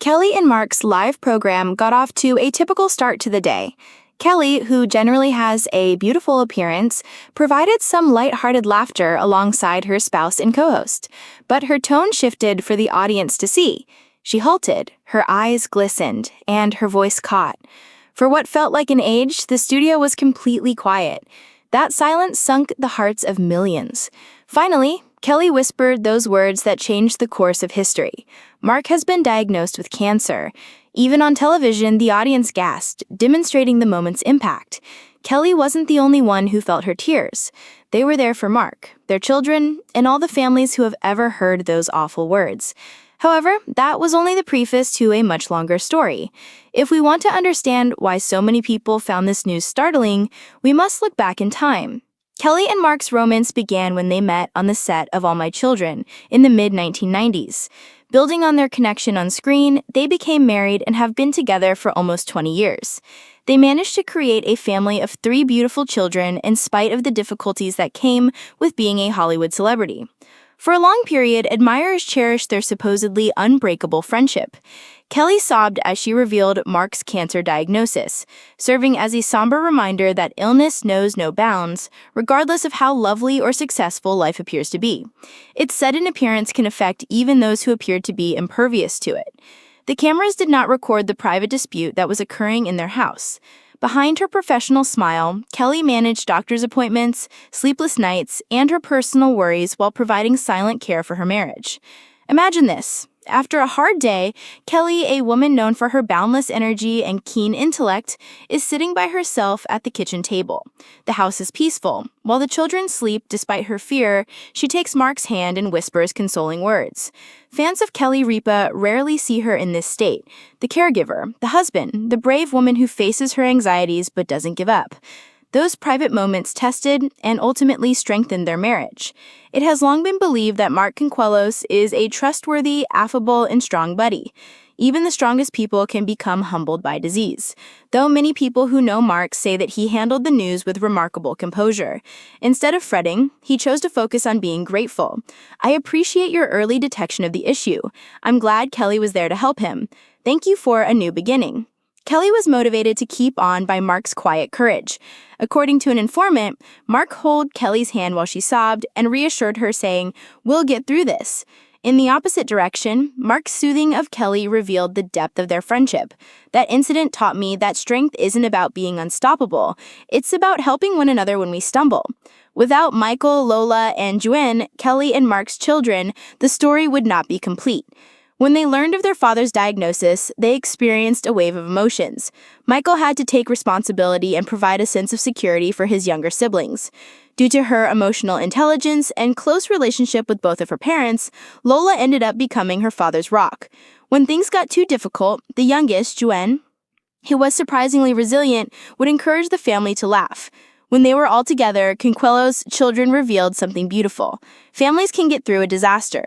Kelly and Mark's live program got off to a typical start to the day. Kelly, who generally has a beautiful appearance, provided some lighthearted laughter alongside her spouse and co-host. But her tone shifted for the audience to see. She halted, her eyes glistened, and her voice caught. For what felt like an age, the studio was completely quiet. That silence sunk the hearts of millions. Finally, Kelly whispered those words that changed the course of history. Mark has been diagnosed with cancer. Even on television, the audience gasped, demonstrating the moment's impact. Kelly wasn't the only one who felt her tears. They were there for Mark, their children, and all the families who have ever heard those awful words. However, that was only the preface to a much longer story. If we want to understand why so many people found this news startling, we must look back in time. Kelly and Mark's romance began when they met on the set of All My Children in the mid-1990s. Building on their connection on screen, they became married and have been together for almost 20 years. They managed to create a family of 3 beautiful children in spite of the difficulties that came with being a Hollywood celebrity. For a long period, admirers cherished their supposedly unbreakable friendship. Kelly sobbed as she revealed Mark's cancer diagnosis, serving as a somber reminder that illness knows no bounds, regardless of how lovely or successful life appears to be. Its sudden appearance can affect even those who appeared to be impervious to it. The cameras did not record the private dispute that was occurring in their house. Behind her professional smile, Kelly managed doctor's appointments, sleepless nights, and her personal worries while providing silent care for her marriage. Imagine this. After a hard day, Kelly, a woman known for her boundless energy and keen intellect, is sitting by herself at the kitchen table. The house is peaceful. While the children sleep despite her fear, she takes Mark's hand and whispers consoling words. Fans of Kelly Ripa rarely see her in this state. The caregiver, the husband, the brave woman who faces her anxieties but doesn't give up. Those private moments tested and ultimately strengthened their marriage. It has long been believed that Mark Consuelos is a trustworthy, affable, and strong buddy. Even the strongest people can become humbled by disease, though many people who know Mark say that he handled the news with remarkable composure. Instead of fretting, he chose to focus on being grateful. "I appreciate your early detection of the issue. I'm glad Kelly was there to help him. Thank you for a new beginning." Kelly was motivated to keep on by Mark's quiet courage. According to an informant, Mark held Kelly's hand while she sobbed and reassured her, saying, "We'll get through this." In the opposite direction, Mark's soothing of Kelly revealed the depth of their friendship. "That incident taught me that strength isn't about being unstoppable. It's about helping one another when we stumble." Without Michael, Lola, and Joanne, Kelly and Mark's children, the story would not be complete. When they learned of their father's diagnosis, they experienced a wave of emotions. Michael had to take responsibility and provide a sense of security for his younger siblings. Due to her emotional intelligence and close relationship with both of her parents, Lola ended up becoming her father's rock. When things got too difficult, the youngest, Joanne, who was surprisingly resilient, would encourage the family to laugh. When they were all together, Consuelos' children revealed something beautiful. Families can get through a disaster.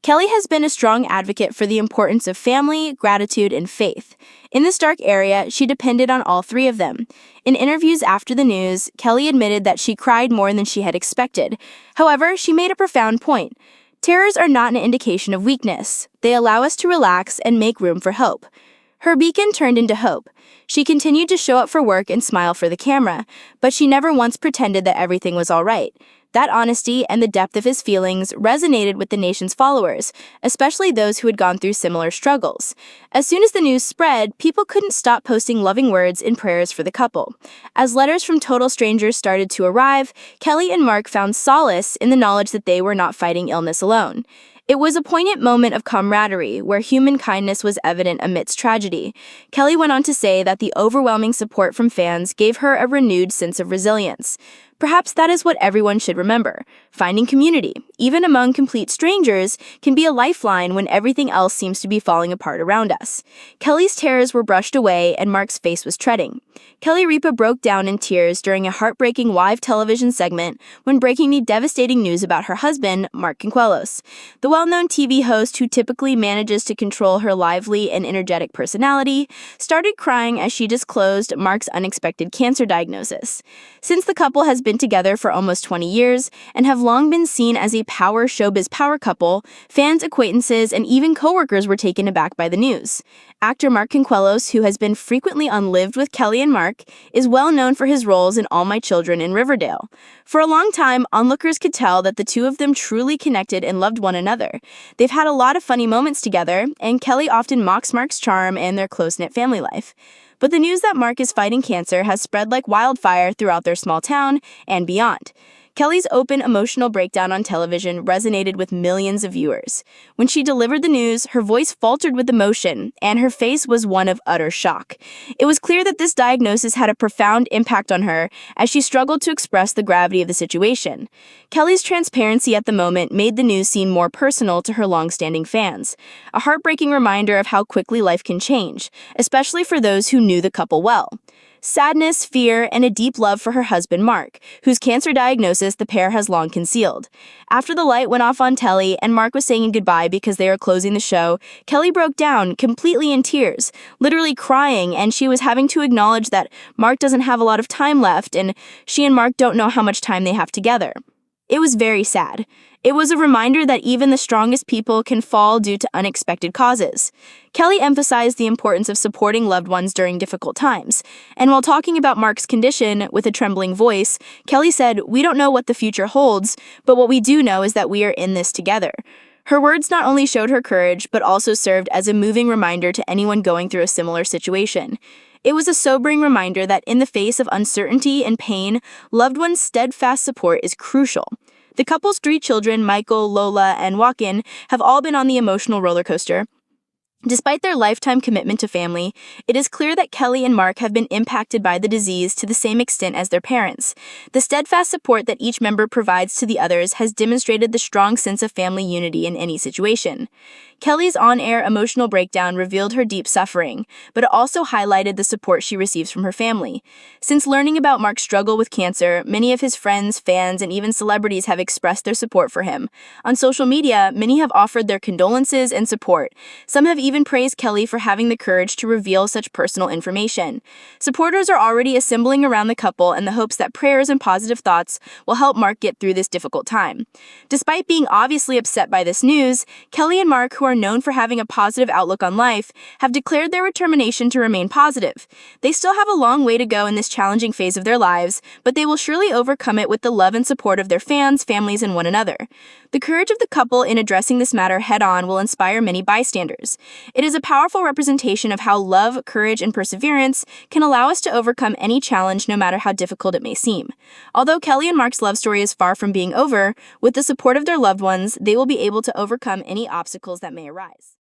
Kelly has been a strong advocate for the importance of family, gratitude, and faith. In this dark area, she depended on all 3 of them. In interviews after the news, Kelly admitted that she cried more than she had expected. However, she made a profound point. Terrors are not an indication of weakness. They allow us to relax and make room for hope. Her beacon turned into hope. She continued to show up for work and smile for the camera, but she never once pretended that everything was all right. That honesty and the depth of his feelings resonated with the nation's followers, especially those who had gone through similar struggles. As soon as the news spread, people couldn't stop posting loving words and prayers for the couple. As letters from total strangers started to arrive, Kelly and Mark found solace in the knowledge that they were not fighting illness alone. It was a poignant moment of camaraderie where human kindness was evident amidst tragedy. Kelly went on to say that the overwhelming support from fans gave her a renewed sense of resilience. Perhaps that is what everyone should remember. Finding community, even among complete strangers, can be a lifeline when everything else seems to be falling apart around us. Kelly's terrors were brushed away and Mark's face was treading. Kelly Ripa broke down in tears during a heartbreaking live television segment when breaking the devastating news about her husband, Mark Consuelos. The well-known TV host, who typically manages to control her lively and energetic personality, started crying as she disclosed Mark's unexpected cancer diagnosis. Since the couple has been together for almost 20 years and have long been seen as a showbiz power couple. Fans, acquaintances, and even coworkers were taken aback by the news. Actor Mark Consuelos, who has been frequently on Lived with Kelly and Mark, is well known for his roles in All My Children and Riverdale. For a long time, onlookers could tell that the two of them truly connected and loved one another. They've had a lot of funny moments together, and Kelly often mocks Mark's charm and their close-knit family life. But the news that Mark is fighting cancer has spread like wildfire throughout their small town and beyond. Kelly's open, emotional breakdown on television resonated with millions of viewers. When she delivered the news, her voice faltered with emotion, and her face was one of utter shock. It was clear that this diagnosis had a profound impact on her as she struggled to express the gravity of the situation. Kelly's transparency at the moment made the news seem more personal to her long-standing fans, a heartbreaking reminder of how quickly life can change, especially for those who knew the couple well. Sadness, fear, and a deep love for her husband Mark, whose cancer diagnosis the pair has long concealed. After the light went off on telly and Mark was saying goodbye because they were closing the show, Kelly broke down, completely in tears, literally crying, and she was having to acknowledge that Mark doesn't have a lot of time left and she and Mark don't know how much time they have together. It was very sad. It was a reminder that even the strongest people can fall due to unexpected causes. Kelly emphasized the importance of supporting loved ones during difficult times. And while talking about Mark's condition with a trembling voice, Kelly said, "We don't know what the future holds, but what we do know is that we are in this together." Her words not only showed her courage, but also served as a moving reminder to anyone going through a similar situation. It was a sobering reminder that in the face of uncertainty and pain, loved ones' steadfast support is crucial. The couple's 3 children, Michael, Lola, and Joaquin, have all been on the emotional roller coaster. Despite their lifetime commitment to family, it is clear that Kelly and Mark have been impacted by the disease to the same extent as their parents. The steadfast support that each member provides to the others has demonstrated the strong sense of family unity in any situation. Kelly's on-air emotional breakdown revealed her deep suffering, but it also highlighted the support she receives from her family. Since learning about Mark's struggle with cancer, many of his friends, fans, and even celebrities have expressed their support for him. On social media, many have offered their condolences and support. Some have even praised Kelly for having the courage to reveal such personal information. Supporters are already assembling around the couple in the hopes that prayers and positive thoughts will help Mark get through this difficult time. Despite being obviously upset by this news, Kelly and Mark, who are known for having a positive outlook on life, have declared their determination to remain positive. They still have a long way to go in this challenging phase of their lives, but they will surely overcome it with the love and support of their fans, families, and one another. The courage of the couple in addressing this matter head-on will inspire many bystanders. It is a powerful representation of how love, courage, and perseverance can allow us to overcome any challenge no matter how difficult it may seem. Although Kelly and Mark's love story is far from being over, with the support of their loved ones, they will be able to overcome any obstacles that may arise.